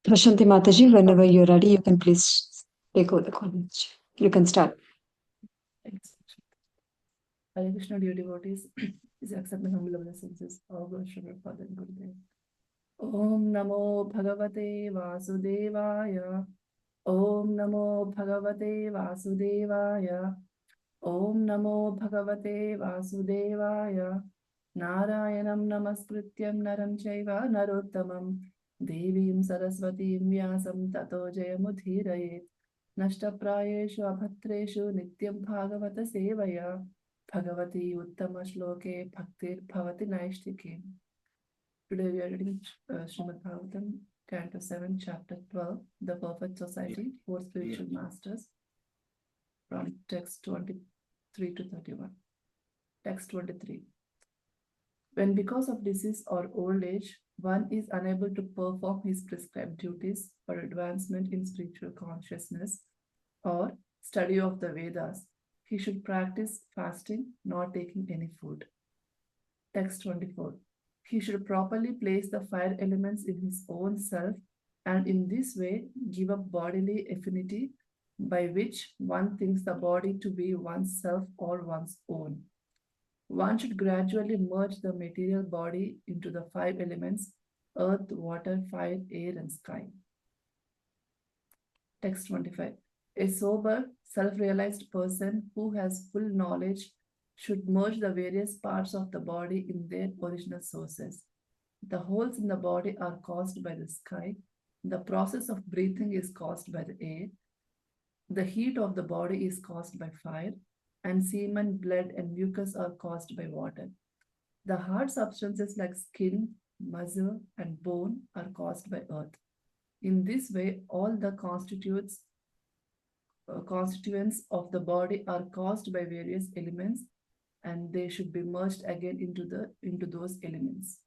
Prashanti Mataji, whenever you're ready, you can please take over the college. You can start. Thanks. Hare Krishna, dear devotees, please accept my humble obeisances. All worship your Father and Gurudev. Om Namo Bhagavate Vasudevaya. Om Namo Bhagavate Vasudevaya. Om Namo Bhagavate Vasudevaya. Narayanam Namaskrityam Naram Chaiva Narottamam. Devim Saraswatim Vyasam Tato Jayamudhirayet. Nashtaprayeshu Abhatreshu Nityam Bhagavata Sevaya. Bhagavati Uttama Shloke Bhaktir Bhavati Naishtike. Today we are reading Srimad Bhagavatam Canto 7, Chapter 12, The Perfect Society, Four Spiritual Masters, from text 23 to 31. Text 23. When because of disease or old age, one is unable to perform his prescribed duties for advancement in spiritual consciousness or study of the Vedas, he should practice fasting, not taking any food. Text 24. He should properly place the fire elements in his own self and in this way give up bodily affinity by which one thinks the body to be one's self or one's own. One should gradually merge the material body into the five elements earth, water, fire, air, and sky. Text 25. A sober, self realized person who has full knowledge should merge the various parts of the body in their original sources. The holes in the body are caused by the sky. The process of breathing is caused by the air. The heat of the body is caused by fire, and semen, blood, and mucus are caused by water. The hard substances like skin, muscle, and bone are caused by earth. In this way, all the constituents of the body are caused by various elements, and they should be merged again into those elements.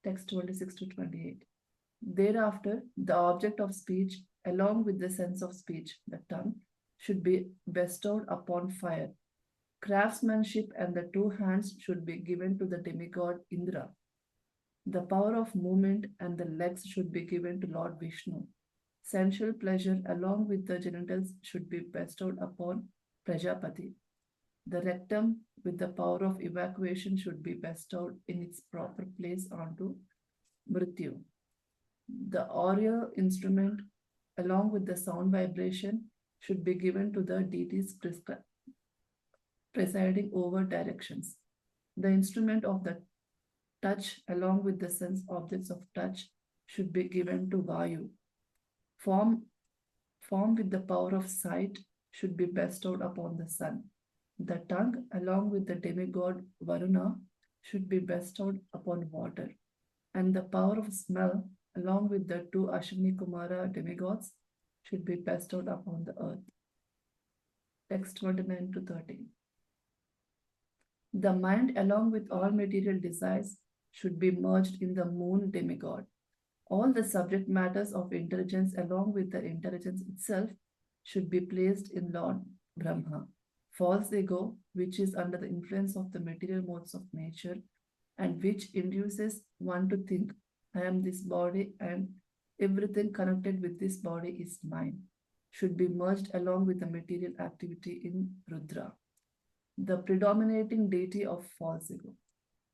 Text 26 to 28. Thereafter, the object of speech, along with the sense of speech, the tongue, should be bestowed upon fire. Craftsmanship and the two hands should be given to the demigod Indra. The power of movement and the legs should be given to Lord Vishnu. Sensual pleasure along with the genitals should be bestowed upon Prajapati. The rectum with the power of evacuation should be bestowed in its proper place onto Mrityu. The aural instrument along with the sound vibration should be given to the deities presiding over directions. The instrument of the touch along with the sense objects of touch should be given to Vayu. Form with the power of sight should be bestowed upon the sun. The tongue along with the demigod Varuna should be bestowed upon water. And the power of smell along with the two Ashwini Kumara demigods should be bestowed upon the earth. Text 29 to 30. The mind along with all material desires should be merged in the moon demigod. All the subject matters of intelligence along with the intelligence itself should be placed in Lord Brahma. False ego, which is under the influence of the material modes of nature and which induces one to think, I am this body and everything connected with this body is mine, should be merged along with the material activity in Rudra, the predominating deity of false ego.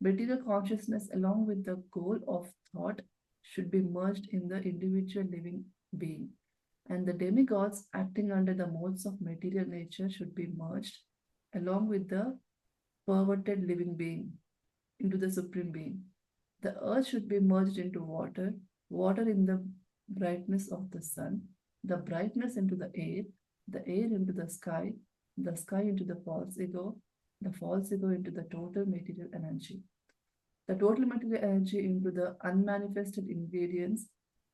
Material consciousness along with the goal of thought should be merged in the individual living being, and the demigods acting under the modes of material nature should be merged along with the perverted living being into the supreme being. The earth should be merged into water, water in the brightness of the sun, the brightness into the air into the sky into the false ego, the false ego into the total material energy, the total material energy into the unmanifested ingredients,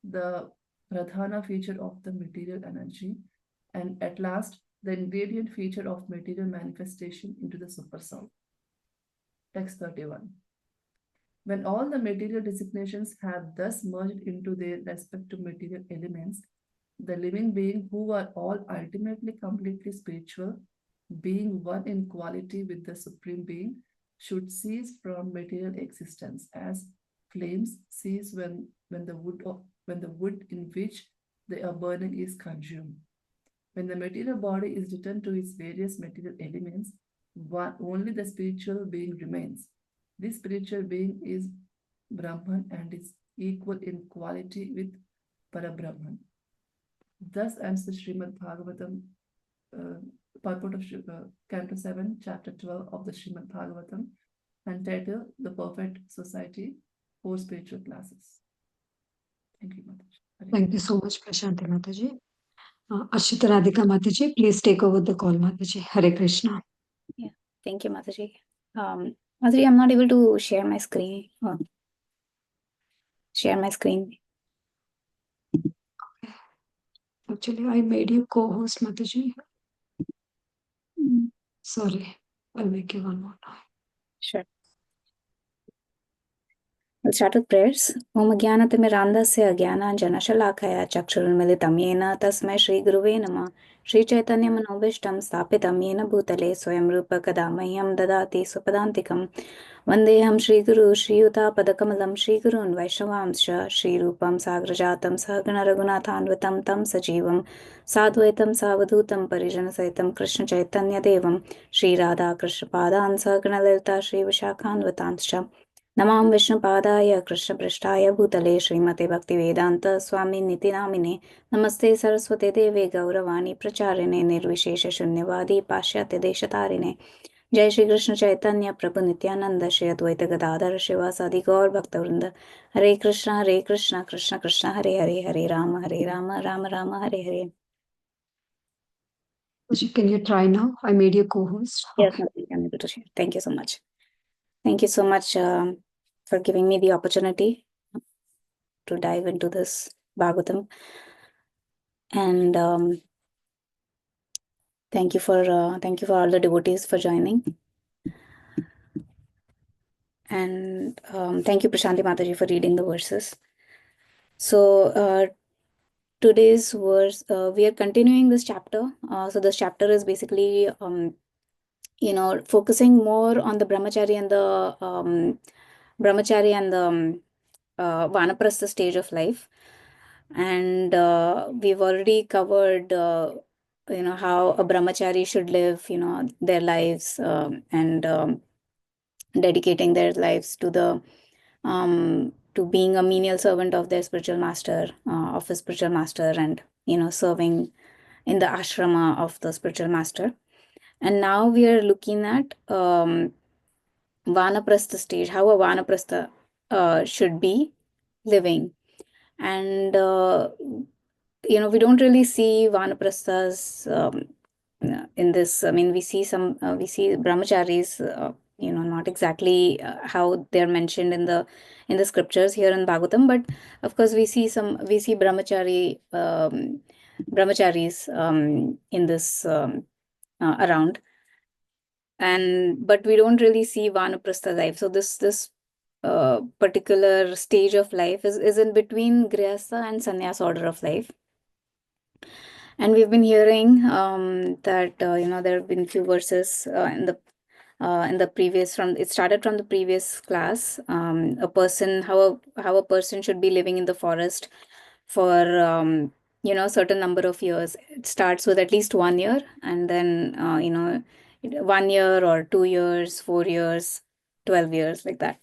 the pradhana feature of the material energy, and at last the ingredient feature of material manifestation into the supersoul. Text 31. When all the material designations have thus merged into their respective material elements, the living being who are all ultimately completely spiritual, being one in quality with the Supreme Being, should cease from material existence as flames cease when the wood in which they are burning is consumed. When the material body is returned to its various material elements, only the spiritual being remains. This spiritual being is Brahman and is equal in quality with Parabrahman. Thus ends the Srimad Bhagavatam, purport of Canto 7, Chapter 12 of the Srimad Bhagavatam, entitled The Perfect Society, 4 Spiritual Classes. Thank you, Mataji. Thank you so much, Prashanti Mataji. Achyuta Radhika Mataji, please take over the call, Mataji. Hare Krishna. Yeah, thank you, Mataji. Mataji, I'm not able to share my screen. Share my screen. Actually, I made you co-host, Mataji. Sorry, I'll make you one more time. Sure. We'll start with prayers. Om Jnanatimirandhasya Jnananjanashalakaya Chakshurunmilitam Yena Tasmai Shri Guruve Namah Shri Chaitanya Manobishtam Sthapitam Yena Bhutale Swayam Rupa Kadamahyam Dadati Swapadantikam Vandeham Shri Guru Shri Yuta Padakamalam Shri Gurun Vaishnavamsha Shri Rupam Sagrajatam Sahagana Raghunathanvatam Tam Sajivam Sadvaitam Savadhutam Parijana Saitam Krishna Chaitanya Devam Shri Radha Krishna Padan Sahagana Lalita Shri Vishakhanvatanscha Namam Vishnupadaya Krishna Prishtaya Bhutale Srimate Bhaktivedanta Swami Niti Namine Namaste Saraswate Deve Gauravani Pracharine Nirvishesha Shunyavadi Pashyate Deshatarine Jai Shri Krishna Chaitanya Prabhu Nityananda Shri Advaita Gadadhar Shivasadi Gaur Bhaktavrinda Hare Krishna Krishna Krishna Hare Hare Hare Rama Rama Rama Hare Hare. Can you try now? I made you co-host. Yes, I'm able to share. Thank you so much. Thank you so much for giving me the opportunity to dive into this Bhagavatam. And thank you for all the devotees for joining. And thank you, Prashanti Mataji, for reading the verses. So today's verse, we are continuing this chapter. So this chapter is basically, focusing more on the brahmachari and the vanaprastha stage of life. And we've already covered, how a brahmachari should live, their lives, and dedicating their lives to the to being a menial servant of their spiritual master, of his spiritual master, and serving in the ashrama of the spiritual master. And now we are looking at vanaprastha stage, how a vanaprastha should be living. And we don't really see vanaprasthas in this. I mean, we see brahmacharis, not exactly how they're mentioned in the scriptures here in Bhagavatam, but of course we see brahmacharis in this around, but we don't really see vanaprastha life. So this particular stage of life is in between grihastha and sannyas order of life. And we've been hearing that there have been few verses in the previous, it started from the previous class, how a person should be living in the forest for certain number of years. It starts with at least 1 year, and then 1 year or 2 years, 4 years, 12 years, like that.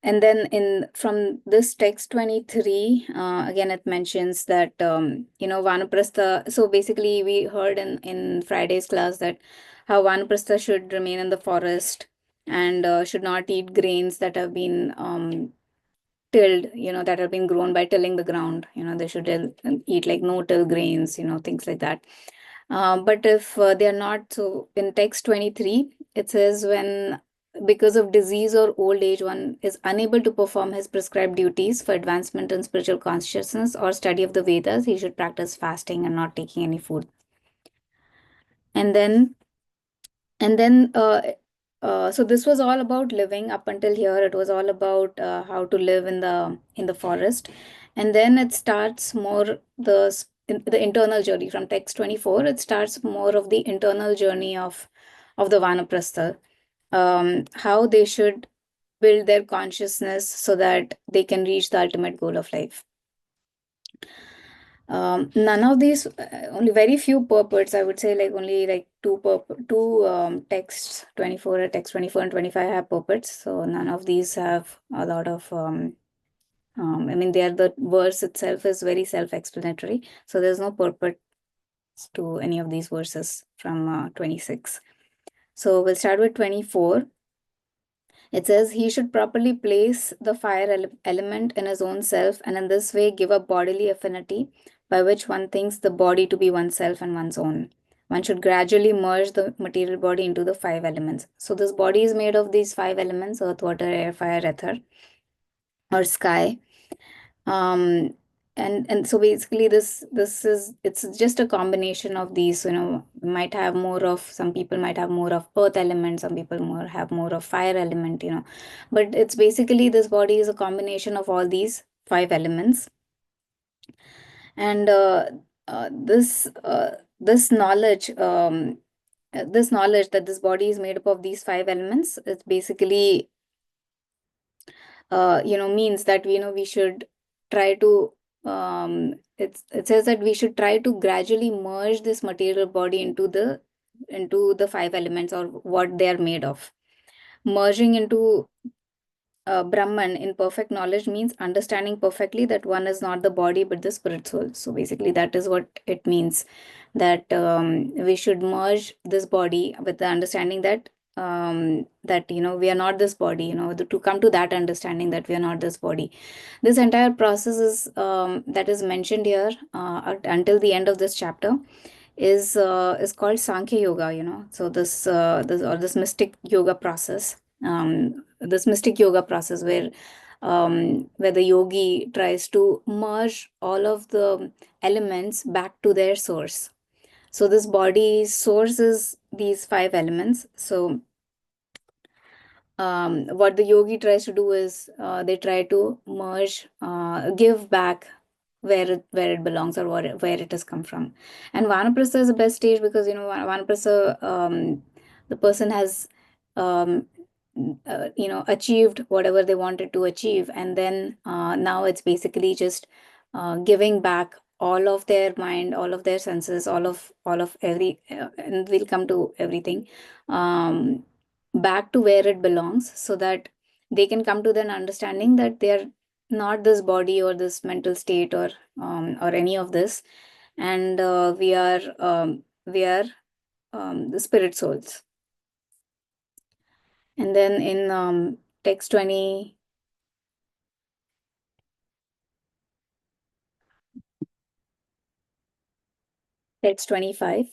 And then from this text 23, again, it mentions that, vanaprastha. So basically we heard in Friday's class that how vanaprastha should remain in the forest and should not eat grains that have been tilled, that have been grown by tilling the ground. They should eat like no-till grains, things like that. But if they are not, so in text 23, it says because of disease or old age, one is unable to perform his prescribed duties for advancement in spiritual consciousness or study of the Vedas, he should practice fasting and not taking any food. And then so this was all about living. Up until here, it was all about how to live in the forest. And then it starts more the internal journey from text 24. It starts more of the internal journey of the vanaprastha. how they should build their consciousness so that they can reach the ultimate goal of life. None of these, only very few purports, I would say, like only like two texts, 24, text 24 and 25 have purports. So none of these have a lot of, I mean, the verse itself is very self-explanatory. So there's no purport to any of these verses from 26. So we'll start with 24. It says he should properly place the fire element in his own self and in this way give a bodily affinity by which one thinks the body to be oneself and one's own. One should gradually merge the material body into the 5 elements. So this body is made of these 5 elements: earth, water, air, fire, ether, or sky. And so basically it's just a combination of these. Might have more of, some people might have more of earth element, some people have more of fire element, but it's basically, this body is a combination of all these 5 elements. And this knowledge that this body is made up of these 5 elements, it's basically means that we should try to, it says that we should try to gradually merge this material body into the 5 elements, or what they are made of. Merging into Brahman in perfect knowledge means understanding perfectly that one is not the body but the spirit soul. So basically that is what it means, that we should merge this body with the understanding that we are not this body, to come to that understanding that we are not this body. This entire process is that is mentioned here until the end of this chapter is called Sankhya Yoga. So this mystic yoga process, where the yogi tries to merge all of the elements back to their source. So this body's source is these 5 elements. So what the yogi tries to do is they try to merge, give back where it belongs, or where it has come from. And Vanaprastha is the best stage because Vanaprastha, the person has achieved whatever they wanted to achieve, and then now it's basically just giving back all of their mind, all of their senses, all of every, and we'll come to everything, back to where it belongs, so that they can come to an understanding that they are not this body or this mental state or any of this, and we are the spirit souls. And then in text 20, text 25,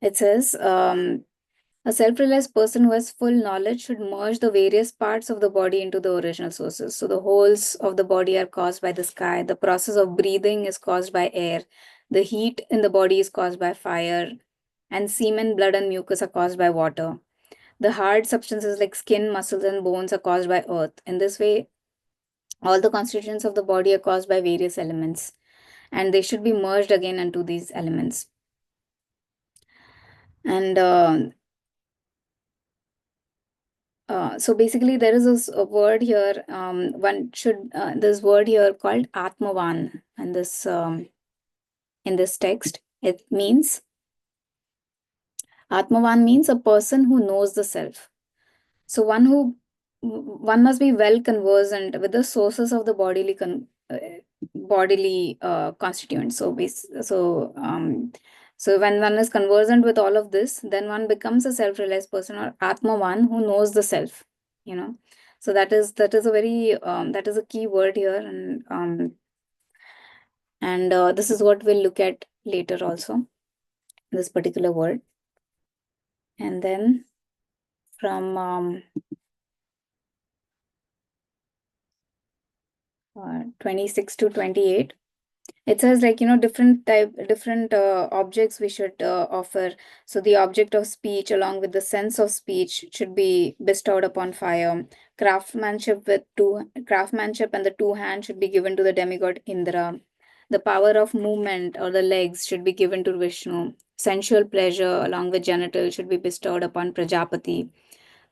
it says, a self-realized person who has full knowledge should merge the various parts of the body into the original sources. So the holes of the body are caused by the sky. The process of breathing is caused by air. The heat in the body is caused by fire. And semen, blood, and mucus are caused by water. The hard substances like skin, muscles, and bones are caused by earth. In this way, all the constituents of the body are caused by various elements, and they should be merged again into these elements. And so basically, there is a word here. One should this word here called Atmavan, and this in this text, it means, Atmavan means a person who knows the self. So one must be well conversant with the sources of the bodily constituents. So when one is conversant with all of this, then one becomes a self-realized person, or Atmavan, who knows the self. So that is a very that is a key word here, and this is what we'll look at later also, this particular word. And then from 26 to 28, it says, like, different objects we should offer. So the object of speech along with the sense of speech should be bestowed upon fire. Craftsmanship and the 2 hands should be given to the demigod Indra. The power of movement or the legs should be given to Vishnu. sensual pleasure along with genital should be bestowed upon Prajapati.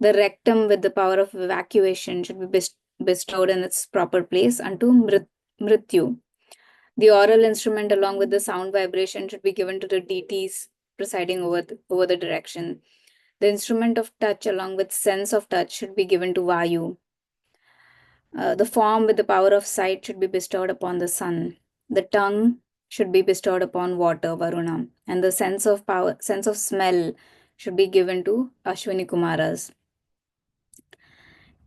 The rectum with the power of evacuation should be bestowed in its proper place unto Mrityu. The oral instrument along with the sound vibration should be given to the deities presiding over the direction. The instrument of touch along with sense of touch should be given to Vayu. The form with the power of sight should be bestowed upon the sun. The tongue should be bestowed upon water, Varuna. And the sense of smell should be given to Ashwini Kumaras.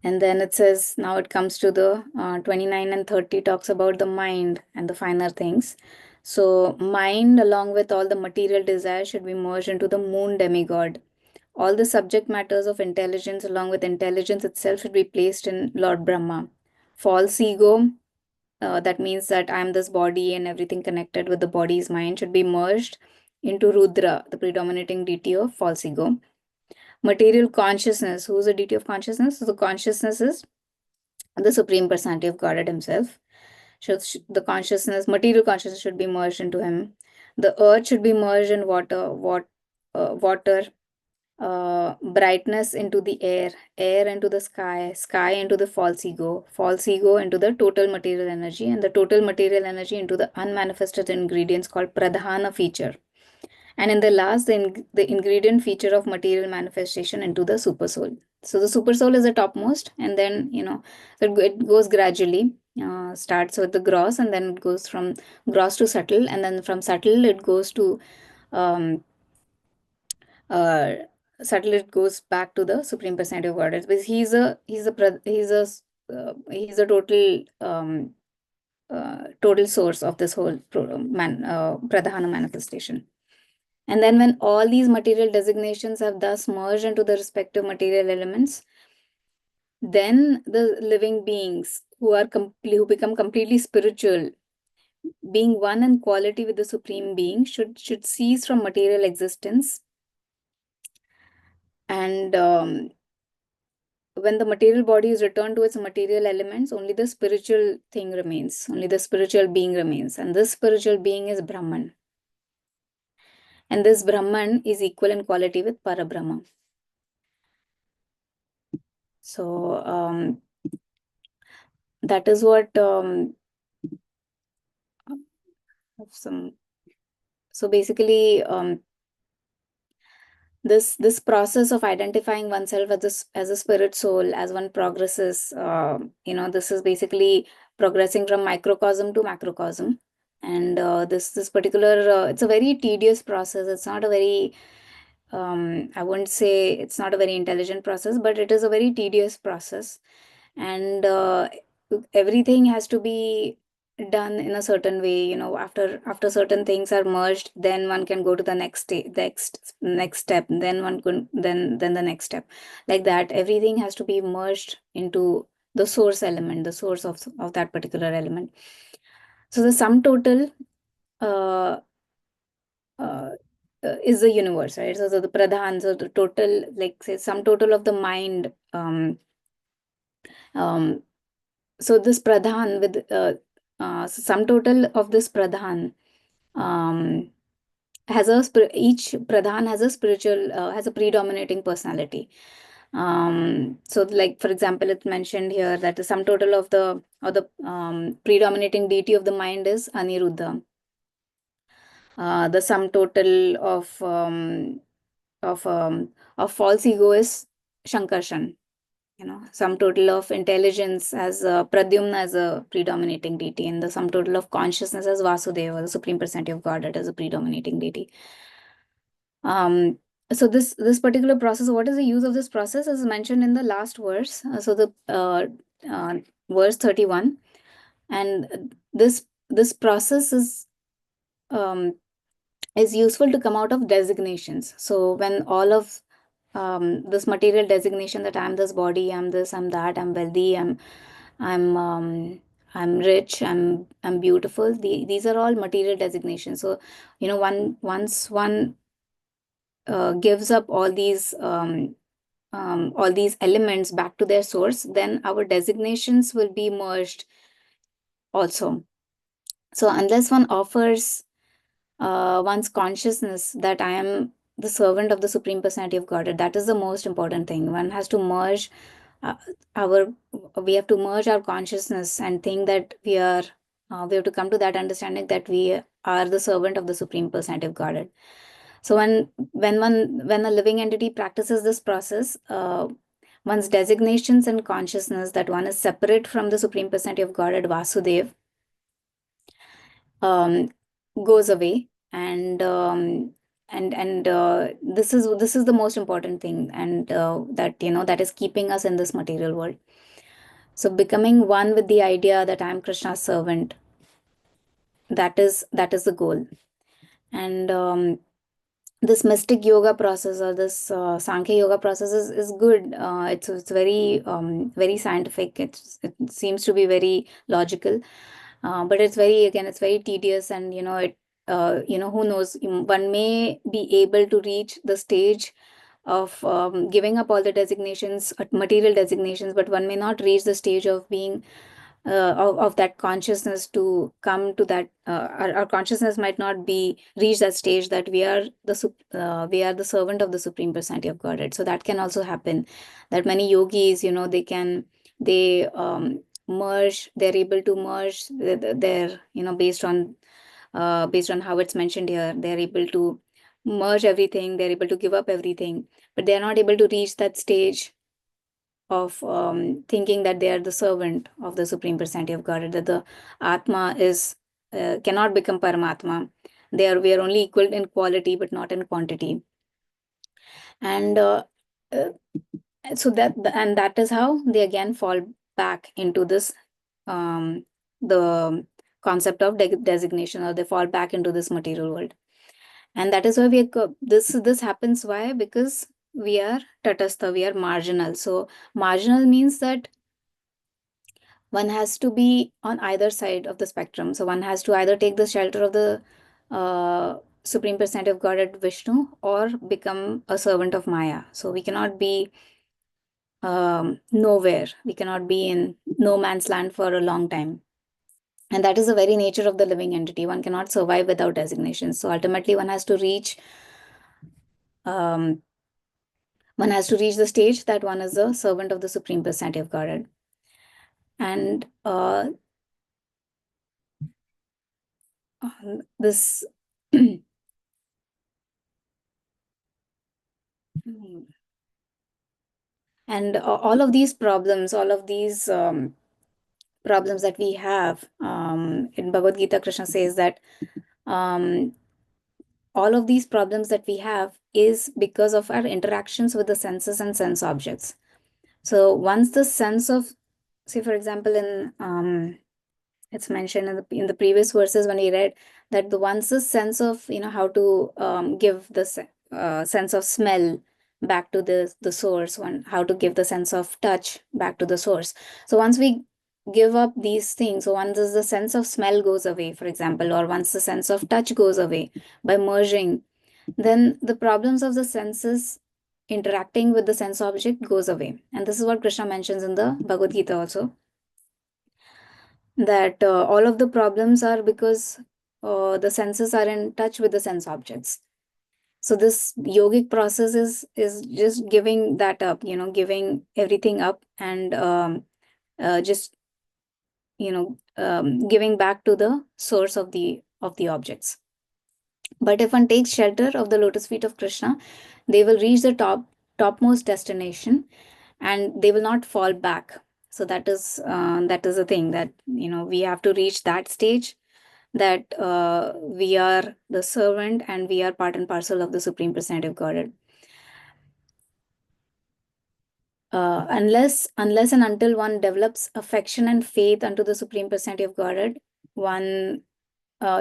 And then it says, now it comes to the 29 and 30 talks about the mind and the finer things. So mind along with all the material desires should be merged into the moon demigod. All the subject matters of intelligence along with intelligence itself should be placed in Lord Brahma. False ego, that means that I am this body and everything connected with the body is mind, should be merged into Rudra, the predominating deity of false ego. Material consciousness, who is the deity of consciousness? So the consciousness is the Supreme Personality of Godhead himself. So the consciousness, material consciousness should be merged into him. The earth should be merged in water, brightness into the air into the sky into the false ego into the total material energy, and the total material energy into the unmanifested ingredients called pradhana feature. And in the last, the ingredient feature of material manifestation into the super soul. So the super soul is the topmost, and then it goes gradually. Starts with the gross, and then it goes from gross to subtle, and then from subtle it goes to subtle, it goes back to the Supreme Personality of Godhead. Because he's a total source of this whole pradhana manifestation. And then when all these material designations have thus merged into the respective material elements, then the living beings who become completely spiritual, being one in quality with the Supreme Being, should cease from material existence. And when the material body is returned to its material elements, only the spiritual thing remains, only the spiritual being remains. And this spiritual being is Brahman. And this Brahman is equal in quality with Parabrahma. So that is what so basically this process of identifying oneself as a spirit soul, as one progresses, this is basically progressing from microcosm to macrocosm. And this particular it's a very tedious process. It's not a very I wouldn't say it's not a very intelligent process, but it is a very tedious process. And everything has to be done in a certain way. After certain things are merged, then one can go to the next step, then one could then the next step. Like that, everything has to be merged into the source element, the source of that particular element. So the sum total is the universe, right? So the pradhan, so the total, like say sum total of the mind. So this pradhan with sum total of this pradhan each pradhan has a spiritual has a predominating personality. So like for example, it's mentioned here that the sum total of the predominating deity of the mind is Aniruddha. The sum total of false ego is Shankarshan. Sum total of intelligence as Pradyumna as a predominating deity, and the sum total of consciousness as Vasudeva, the Supreme Personality of Godhead, as a predominating deity. So this particular process, what is the use of this process, is mentioned in the last verse. So the verse 31, and this process is useful to come out of designations. So when all of this material designation, that I'm this body, I'm this, I'm that, I'm wealthy, I'm rich, I'm beautiful. These are all material designations. So once one gives up all these elements back to their source, then our designations will be merged also. So unless one offers one's consciousness that I am the servant of the Supreme Personality of Godhead. That is the most important thing. One has to merge uh, we have to merge our consciousness and think that we have to come to that understanding that we are the servant of the Supreme Personality of Godhead. So when a living entity practices this process, one's designations and consciousness that one is separate from the Supreme Personality of Godhead, Vasudev, um, goes away, and this is the most important thing, and that that is keeping us in this material world. So becoming one with the idea that I am Krishna's servant, that is the goal. And this mystic yoga process, or this Sankhya yoga process, is good. It's very scientific. It seems to be very logical, but it's very tedious, and who knows, one may be able to reach the stage of giving up all the designations, material designations, but one may not reach the stage of being of that consciousness to come to that. Our consciousness might not be reach that stage that we are the servant of the Supreme Personality of Godhead. So that can also happen. That many yogis, they merge. They're able to merge their based on how it's mentioned here. They're able to merge everything. They're able to give up everything, but they're not able to reach that stage of thinking that they are the servant of the Supreme Personality of Godhead, that the Atma is cannot become Paramatma. We are only equal in quality, but not in quantity. And so that is how they again fall back into this the concept of designation, or they fall back into this material world. And that is why this happens. Why? Because we are tatastha, we are marginal. So marginal means that one has to be on either side of the spectrum. So one has to either take the shelter of the Supreme Personality of Godhead Vishnu, or become a servant of Maya. So we cannot be nowhere. We cannot be in no man's land for a long time. And that is the very nature of the living entity. One cannot survive without designation. So ultimately one has to reach the stage that one is a servant of the Supreme Personality of Godhead. And this and all of these problems that we have, in Bhagavad Gita, Krishna says that all of these problems that we have is because of our interactions with the senses and sense objects. So once the sense of, say for example, in it's mentioned in the previous verses when we read that once the sense of how to give the sense of smell back to the source, how to give the sense of touch back to the source. So once we give up these things, so once the sense of smell goes away, for example, or once the sense of touch goes away by merging, then the problems of the senses interacting with the sense object goes away. And this is what Krishna mentions in the Bhagavad Gita also, that all of the problems are because the senses are in touch with the sense objects. So this yogic process is just giving that up, giving everything up, and just giving back to the source of the objects. But if one takes shelter of the lotus feet of Krishna, they will reach the topmost destination, and they will not fall back. So that is the thing, that we have to reach that stage, that we are the servant and we are part and parcel of the Supreme Personality of Godhead. Unless and until one develops affection and faith unto the Supreme Personality of Godhead, one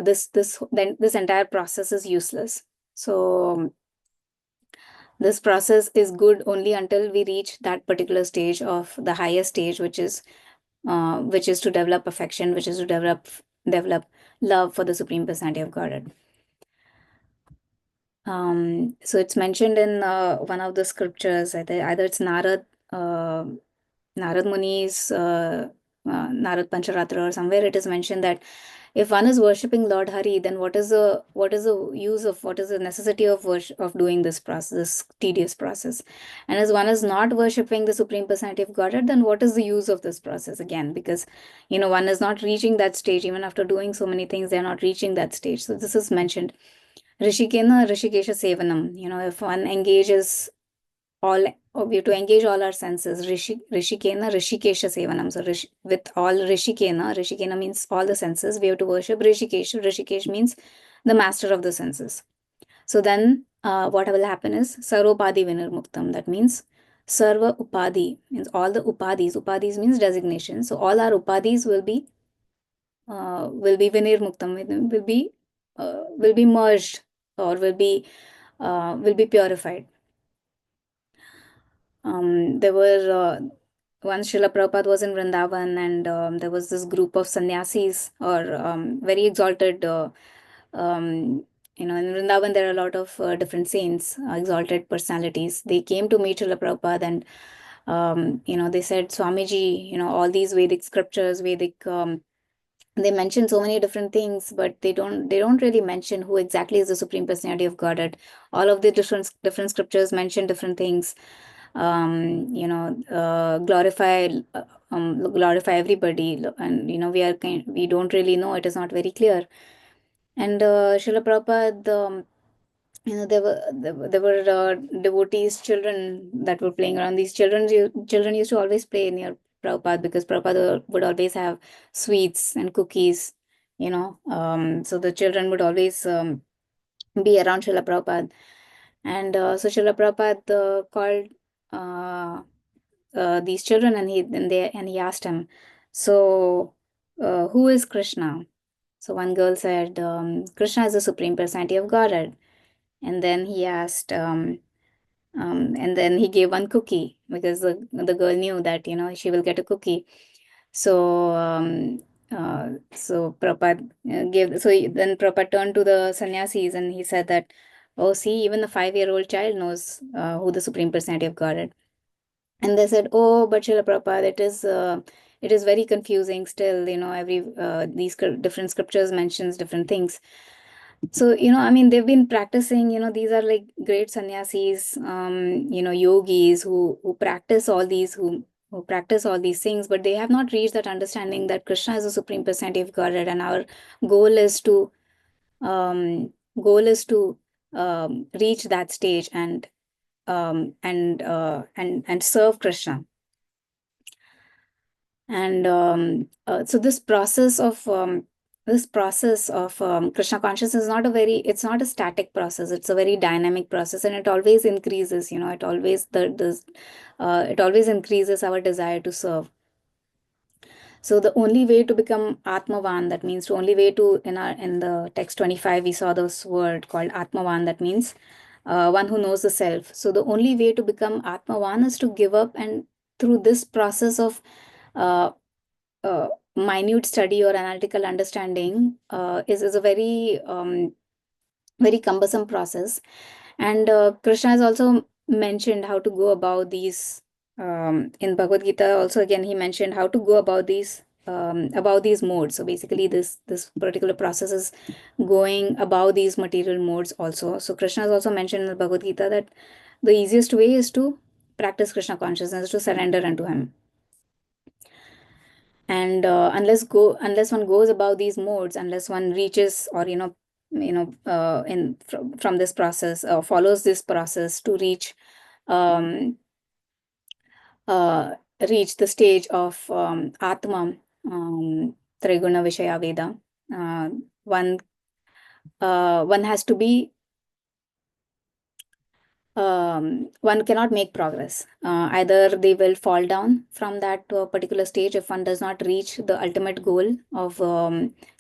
this entire process is useless. So this process is good only until we reach that particular stage of the highest stage, which is to develop affection, which is to develop love for the Supreme Personality of Godhead. So it's mentioned in one of the scriptures, either it's Narad Muni's Narad Pancharatra, or somewhere it is mentioned that if one is worshipping Lord Hari, then what is the use of, what is the necessity of of doing this process, this tedious process? And as one is not worshipping the Supreme Personality of Godhead, then what is the use of this process again? Because one is not reaching that stage. Even after doing so many things, they are not reaching that stage. So this is mentioned. Rishikena Rishikesha Sevanam. If one engages all, we have to engage all our senses. Rishikena Rishikesha Sevanam. So with all Rishikena means all the senses. We have to worship Rishikesh. Rishikesh means the master of the senses. So then what will happen is Sarvopadi Vinirmuktam. That means Sarva Upadi means all the Upadis. Upadis means designation. So all our Upadis will be Vinirmuktam, will be merged, or will be purified. There were once Srila Prabhupada was in Vrindavan, and there was this group of sannyasis, or very exalted. In Vrindavan there are a lot of different saints, exalted personalities. They came to meet Srila Prabhupada, and they said, Swamiji, all these Vedic scriptures, they mention so many different things, but they don't really mention who exactly is the Supreme Personality of Godhead. All of the different scriptures mention different things. Glorify everybody, and we don't really know. It is not very clear. And Srila Prabhupada, there were devotees, children that were playing around. These children used to always play near Prabhupada, because Prabhupada would always have sweets and cookies, so the children would always be around Srila Prabhupada. And so Srila Prabhupada called these children, and he asked him, so who is Krishna? So one girl said, Krishna is the Supreme Personality of Godhead. And then he asked, and then he gave one cookie, because the girl knew that she will get a cookie. So so Prabhupada gave. So then Prabhupada turned to the sannyasis, and he said that, oh, see, even the 5-year-old child knows who the Supreme Personality of Godhead. And they said, oh, but Srila Prabhupada, it is very confusing still. Every these different scriptures mentions different things. So they've been practicing. These are like great sannyasis, yogis who practice all these, who practice all these things, but they have not reached that understanding that Krishna is the Supreme Personality of Godhead, and our goal is to um, reach that stage and serve Krishna. And so this process of Krishna consciousness is it's not a static process. It's a very dynamic process, and it always increases. It always it always increases our desire to serve. So the only way to become Atmavan, that means the only way to, in the text 25, we saw this word called Atmavan, that means one who knows the self. So the only way to become Atmavan is to give up, and through this process of uh, minute study or analytical understanding is a very cumbersome process. And Krishna has also mentioned how to go about these. In Bhagavad Gita also, again, he mentioned how to go about these modes. So basically this particular process is going about these material modes also. So Krishna has also mentioned in the Bhagavad Gita that the easiest way is to practice Krishna consciousness, to surrender unto him. And unless one goes about these modes, unless one reaches, or from this process, follows this process to reach the stage of Atma, Triguna Vishaya Veda, one has to be one cannot make progress. Either they will fall down from that particular stage if one does not reach the ultimate goal of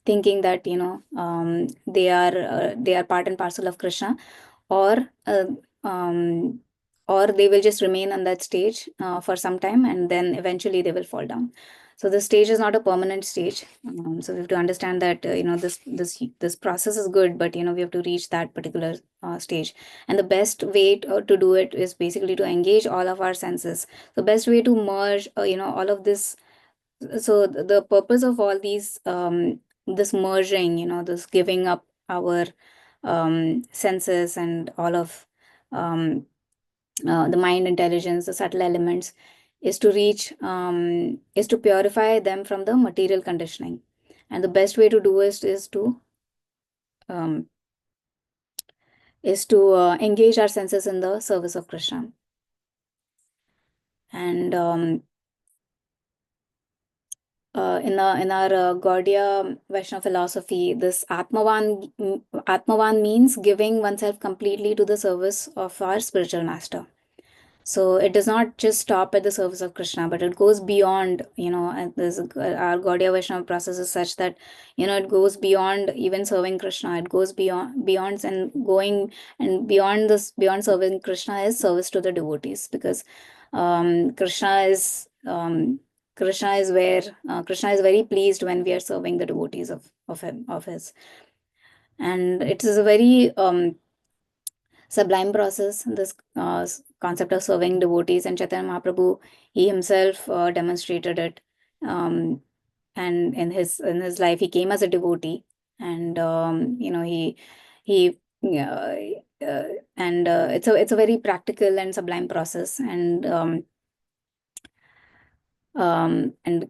thinking that they are part and parcel of Krishna, or they will just remain on that stage for some time, and then eventually they will fall down. So the stage is not a permanent stage. So we have to understand that this process is good, but we have to reach that particular stage. And the best way to do it is basically to engage all of our senses. The best way to merge all of this. So the purpose of all these this merging, this giving up our senses and all of the mind intelligence, the subtle elements, is to is to purify them from the material conditioning. And the best way to do it is to engage our senses in the service of Krishna. And in our Gaudiya Vaishnava philosophy, this Atmavan means giving oneself completely to the service of our spiritual master. So it does not just stop at the service of Krishna, but it goes beyond, and our Gaudiya Vaishnava process is such that, it goes beyond even serving Krishna. It goes beyond and going and beyond serving Krishna is service to the devotees, because Krishna is very pleased when we are serving the devotees of his. And it is a very sublime process, this concept of serving devotees, and Chaitanya Mahaprabhu, he himself demonstrated it. And in his life, he came as a devotee, and it's a very practical and sublime process. And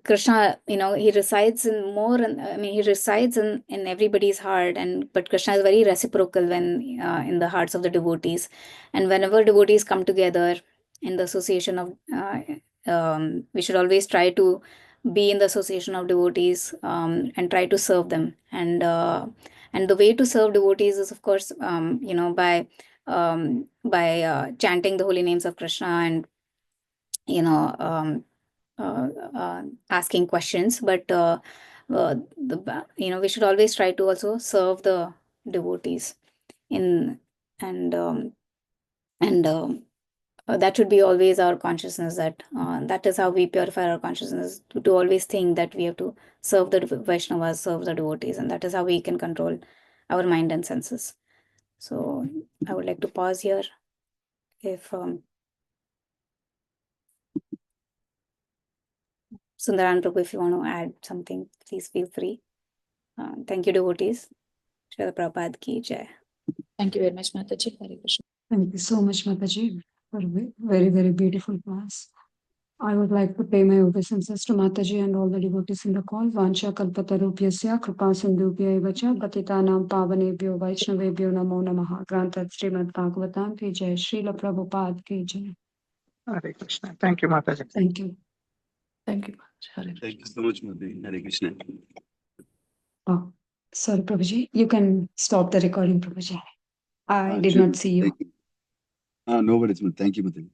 Krishna, he resides he resides in everybody's heart, but Krishna is very reciprocal when in the hearts of the devotees. And whenever devotees come together in the association of, we should always try to be in the association of devotees and try to serve them. And the way to serve devotees is, of course, by chanting the holy names of Krishna, and asking questions, but we should always try to also serve the devotees that should be always our consciousness, that is how we purify our consciousness, to always think that we have to serve the Vaishnavas, serve the devotees, and that is how we can control our mind and senses. So I would like to pause here. If Sundaran Prabhu, if you want to add something, please feel free. Thank you, devotees. Srila Prabhupada ki jai. Thank you very much, Mataji. Hare Krishna. Thank you so much, Mataji, for a very, very beautiful class. I would like to pay my obeisances to Mataji and all the devotees in the call. Vancha kalpatarubhyasya kripa sindhubhya eva cha patitanam pavanebhyo vaishnavebhyo namo namaha. Grantat Srimad Bhagavatam ki jai. Srila Prabhupada ki jai. Hare Krishna. Thank you, Mataji. Thank you. Thank you much. Hare Krishna. Thank you so much, Mataji. Hare Krishna. Oh, sorry, Prabhuji. You can stop the recording, Prabhuji. I did Sure. not see you. Thank you. No worries, man. Thank you, Mataji.